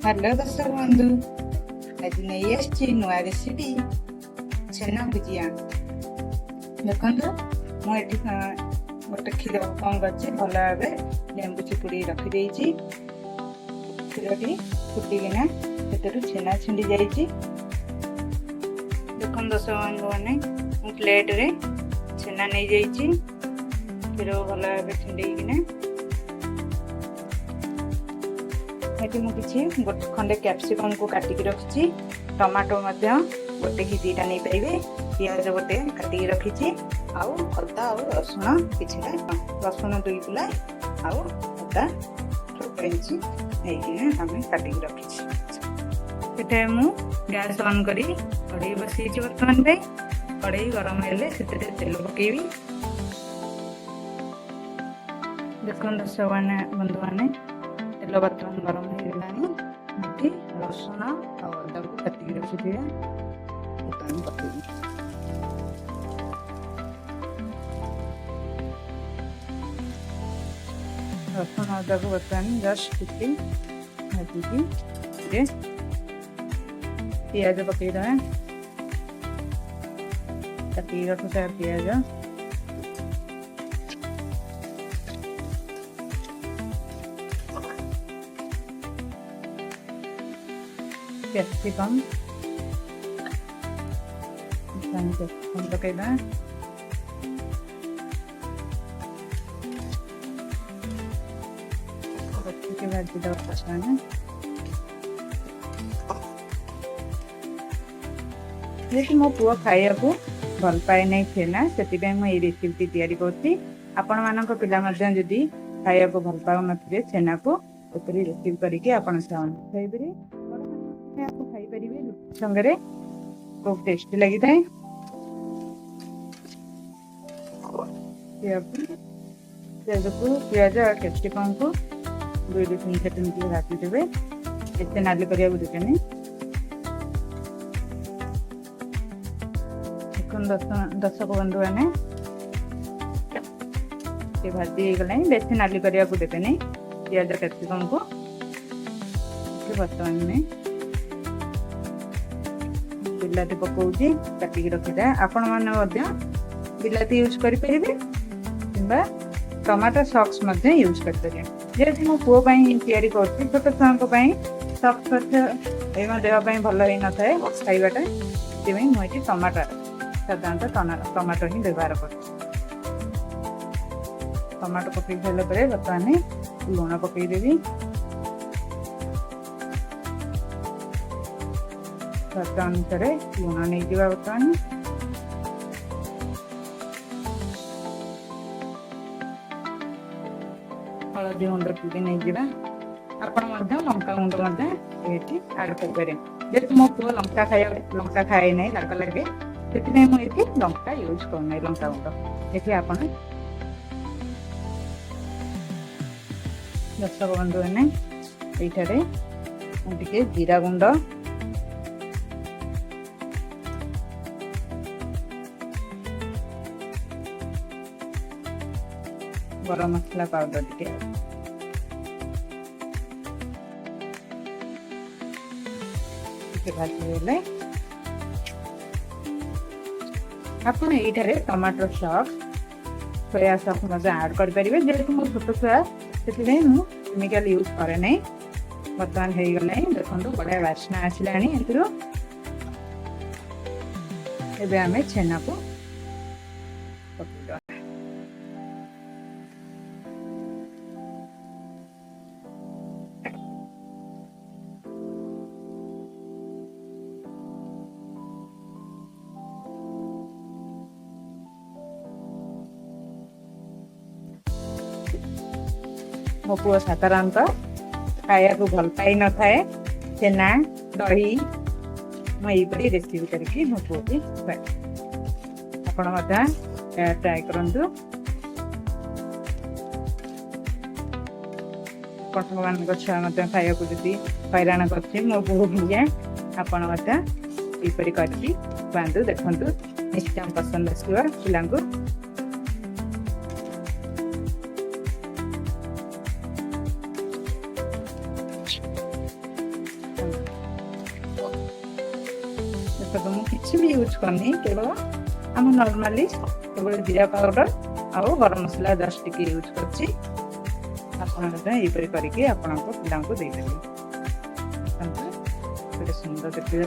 Hello दर्शक बंधु आज नहीं आसी नुआ रेसीपी छेना भुजिया देखो मुझे गोटे क्षीर कौन कर भल भाव लेंबू चिपुड़ी रखी क्षीर फुटिकिना से छेना छिंडी जा देख दर्शक बंधु मैंने प्लेट रे छेना नहीं जाइए क्षीर भल भाव छिंडीकिना ये गोटे खंडे कैप्सिकम को काटिकी रखी टमाटो गोटे कि दीटा नहीं पारे पियाज गोटे काटिकी रखी आउ अदा और रसुण कि रसुण 2 गुला आउ अदा छोट इंच काटिकी रखी मु गैस ऑन करी कड़ाई बसी बर्तमान पे कड़ाई गरम हेले से तेल पकेबी देख दर्शक बंधु मैंने तेल बर्तमान गरम होगी रसुण और अदा को काटिकी रखी बर्तमान पकेबी रसुण अदा को बर्तमान जस्ट टिके भाजिकी पियाज पकईदे काटिकी रखुता पियाज कैप्सिकम पकईदे भाजीद पसंद जेकि मो पुआ खाइया को भल पाए नहीं छेना से रेसिपी तैयारी करती आपण मानक पिला जदि खाइया को भल पाऊ नथिबे छेना को एपरी रेसिपी करके आपण खाइबे खाईपर संगे खूब टेस्टी लगी था पियाज और कैप्सिकम को 2-3 सेकंड भाजी देवे एते नाली करिया देनी दर्शक बंधु मैंने भाजी गले बेसी नाली करिया देनी पियाज कैप्सिकम को बर्तमान में बिलाती पकाउची काटिकी रखी था आपण मैंने बिलाती यूज करें कि टमाटो सॉस यूज करें जेहेतु मो पुओ तैयारी कर छोट छुआ सॉस देहपाई भल ही न था खावाटा से मुझे टमाटो साधारणतः टमाटो ही व्यवहार कर टमाटो पकई सारा बर्तमान लुण पकईदेवी स्वाद अनुसार लुण नहीं जावा बर्तमान हलदी गुंड भी नहीं जावा आपण लंका गुंड आड करें जेहतु मो पुओ लंका खाए ना लाग लगे से मुझे लंका यूज करना लंका गुंड देखिए आप दर्शक बंधु मैंने ये जीरा गुंड गरम मसला पाउडर टिके भाजी आपन ये tomato sauce soya sauce add करेंगे जेहेतु मो छोट छुआ से केमिकल यूज करे ना बर्तमान हो गला देखो बढ़िया बास्ना आसला एवं छेना को पकईद मो पुओ साधारणतः खाया को भल पाई न थाए छेना दही मुझे रेसिपी करके मो पुओ की आप ट्राए करूँ मान छुआ खाया को जी हैरान कर मो पुओ भूलिया आपड़ करके बांधु देखु निश्चय पसंद आसवा पिला ଔଷଧ ମୁଁ କିଛି ବି ୟୁଜ୍ କରିନି, କେବଳ ଆମ ନର୍ମାଲି କେବଳ ଜିରା ପାଉଡର ଆଉ ଗରମ ମସଲା ଜଷ୍ଟ ଟିକେ ୟୁଜ୍ କରିଛି। ଆପଣ ମଧ୍ୟ ଏହିପରି କରିକି ଆପଣଙ୍କ ପିଲାଙ୍କୁ ଦେଇପାରିବେ। କେତେ ସୁନ୍ଦର ଦେଖିବେ।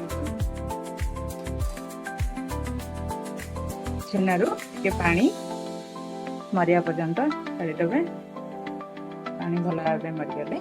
ଛେନାରୁ ଟିକେ ପାଣି ମରିବା ପର୍ଯ୍ୟନ୍ତ ଛାଡ଼ିଦେବେ। ପାଣି ଭଲ ଭାବେ ମରିଗଲେ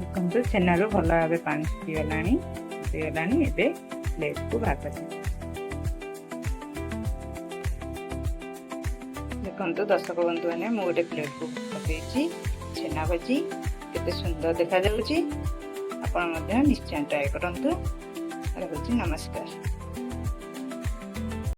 ଦେଖନ୍ତୁ ଛେନାରୁ ଭଲ ଭାବେ ପାଣି ଶୁଖିଗଲାଣି। ଏବେ ପ୍ଲେଟକୁ ବାହାର କରିବେ। ଦେଖନ୍ତୁ ଦର୍ଶକ ବନ୍ଧୁମାନେ, ମୁଁ ଗୋଟେ ପ୍ଲେଟକୁ ପକାଇଛି ଛେନା ଭୋଜି। କେତେ ସୁନ୍ଦର ଦେଖାଯାଉଛି। ଆପଣ ମଧ୍ୟ ନିଶ୍ଚୟ ଟ୍ରାଏ କରନ୍ତୁ। ରହୁଛି, ନମସ୍କାର।